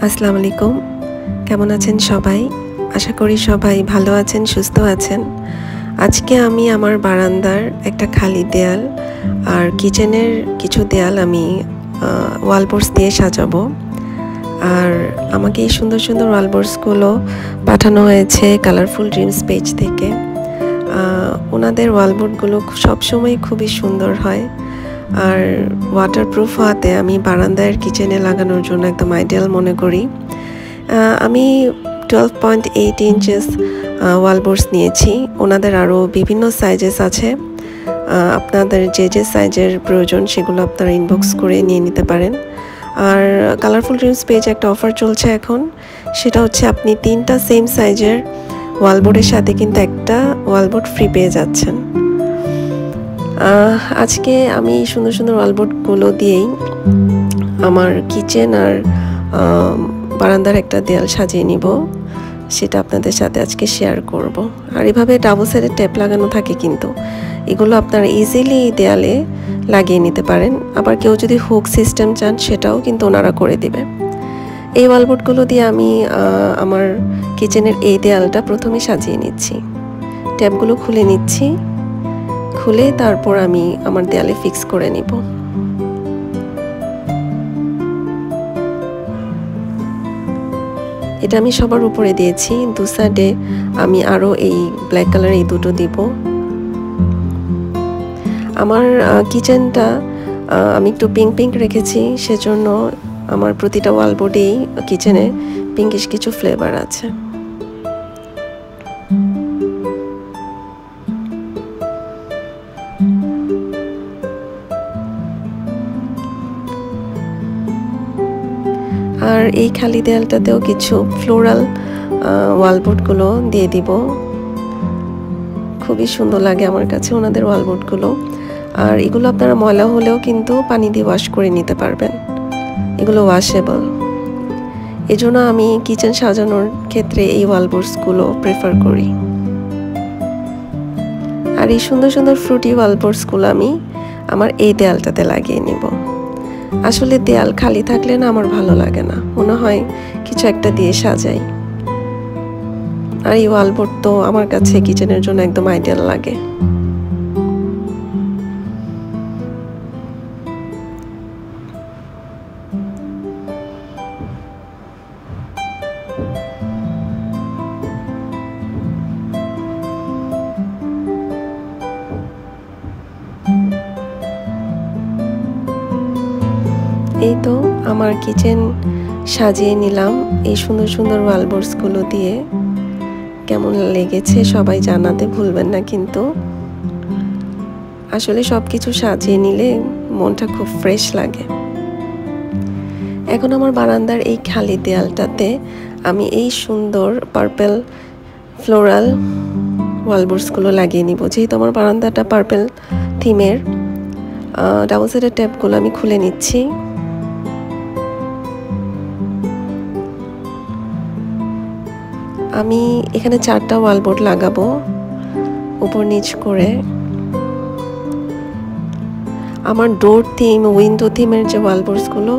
আসসালামু আলাইকুম। কেমন আছেন সবাই? আশা করি সবাই ভালো আছেন, সুস্থ আছেন। আজকে আমি আমার বারান্দার একটা খালি দেয়াল আর কিচেনের কিছু দেয়াল আমি ওয়ালবোর্ডস দিয়ে সাজাবো। আর আমাকে এই সুন্দর সুন্দর ওয়ালবোর্ডসগুলো পাঠানো হয়েছে কালারফুল ড্রিমস পেজ থেকে। ওনাদের ওয়ালবোর্ডগুলো সবসময় খুবই সুন্দর হয় আর ওয়াটারপ্রুফ হওয়াতে আমি বারান্দার কিচেনে লাগানোর জন্য একদম আইডিয়াল মনে করি। আমি 12.8 ইঞ্চেস ওয়ালবোর্ডস নিয়েছি। ওনাদের আরও বিভিন্ন সাইজেস আছে। আপনাদের যে সাইজের প্রয়োজন সেগুলো আপনারা ইনবক্স করে নিয়ে নিতে পারেন। আর কালারফুল ড্রিমস পেজ একটা অফার চলছে এখন, সেটা হচ্ছে আপনি 3টা সেম সাইজের ওয়ালবোর্ডের সাথে কিন্তু একটা ওয়ালবোর্ড ফ্রি পেয়ে যাচ্ছেন। আজকে আমি সুন্দর সুন্দর ওয়ালবোর্ডগুলো দিয়েই আমার কিচেন আর বারান্দার একটা দেয়াল সাজিয়ে নিব, সেটা আপনাদের সাথে আজকে শেয়ার করব। আর এভাবে ডাবল সাইডের টেপ লাগানো থাকে, কিন্তু এগুলো আপনারা ইজিলি দেয়ালে লাগিয়ে নিতে পারেন। আবার কেউ যদি হুক সিস্টেম চান সেটাও কিন্তু ওনারা করে দিবে। এই ওয়ালবোর্ডগুলো দিয়ে আমি আমার কিচেনের এই দেয়ালটা প্রথমে সাজিয়ে নিচ্ছি। ট্যাপগুলো খুলে নিচ্ছি, খুলে তারপর আমি আমার দেয়ালে ফিক্স করে নিব। এটা আমি সবার উপরে দিয়েছি, দু সাইডে আমি আরও এই ব্ল্যাক কালার এই দুটো দিব। আমার কিচেনটা আমি একটু পিঙ্ক পিঙ্ক রেখেছি, সেজন্য আমার প্রতিটা ওয়ালবোর্ডেই কিচেনে পিঙ্কিশ কিছু ফ্লেভার আছে। আর এই খালি দেয়ালটাতেও কিছু ফ্লোরাল ওয়ালবোর্ডগুলো দিয়ে দিব। খুবই সুন্দর লাগে আমার কাছে ওনাদের ওয়ালবোর্ডগুলো। আর এগুলো আপনারা ময়লা হলেও কিন্তু পানি দিয়ে ওয়াশ করে নিতে পারবেন, এগুলো ওয়াশেবল। এজন্য আমি কিচেন সাজানোর ক্ষেত্রে এই ওয়ালবোর্ডসগুলো প্রেফার করি। আর এই সুন্দর সুন্দর ফ্রুটি ওয়ালবোর্ডসগুলো আমি আমার এই দেয়ালটাতে লাগিয়ে নিব। আসলে দেয়াল খালি থাকলে না আমার ভালো লাগে না, মনে হয় কিছু একটা দিয়ে সাজাই। আর এই ওয়ালবোর্ড তো আমার কাছে কিচেনের জন্য একদম আইডিয়াল লাগে। এই তো আমার কিচেন সাজিয়ে নিলাম এই সুন্দর সুন্দর ওয়ালবোর্ডসগুলো দিয়ে। কেমন লেগেছে সবাই জানাতে ভুলবেন না কিন্তু। আসলে সব কিছু সাজিয়ে নিলে মনটা খুব ফ্রেশ লাগে। এখন আমার বারান্দার এই খালি দেয়ালটাতে আমি এই সুন্দর পার্পল ফ্লোরাল ওয়ালবোর্ডসগুলো লাগিয়ে নিব। যেহেতু আমার বারান্দাটা পার্পল থিমের, ডাবল সাইডের ট্যাপগুলো আমি খুলে নিচ্ছি। আমি এখানে 4টা ওয়ালবোর্ড লাগাবো উপর নিচ করে। আমার ডোর থিম, উইন্ডো থিমের যে ওয়ালবোর্ডসগুলো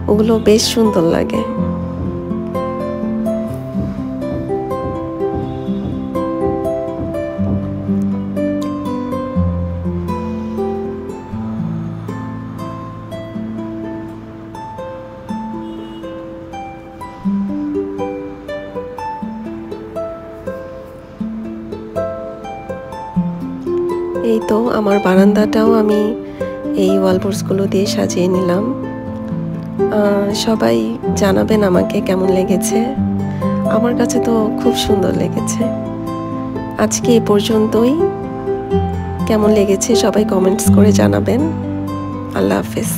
ওগুলো বেশ সুন্দর লাগে। এই তো আমার বারান্দাটাও আমি এই ওয়ালবোর্ডসগুলো দিয়ে সাজিয়ে নিলাম। সবাই জানাবেন আমাকে কেমন লেগেছে। আমার কাছে তো খুব সুন্দর লেগেছে। আজকে এই পর্যন্তই। কেমন লেগেছে সবাই কমেন্টস করে জানাবেন। আল্লাহ হাফেজ।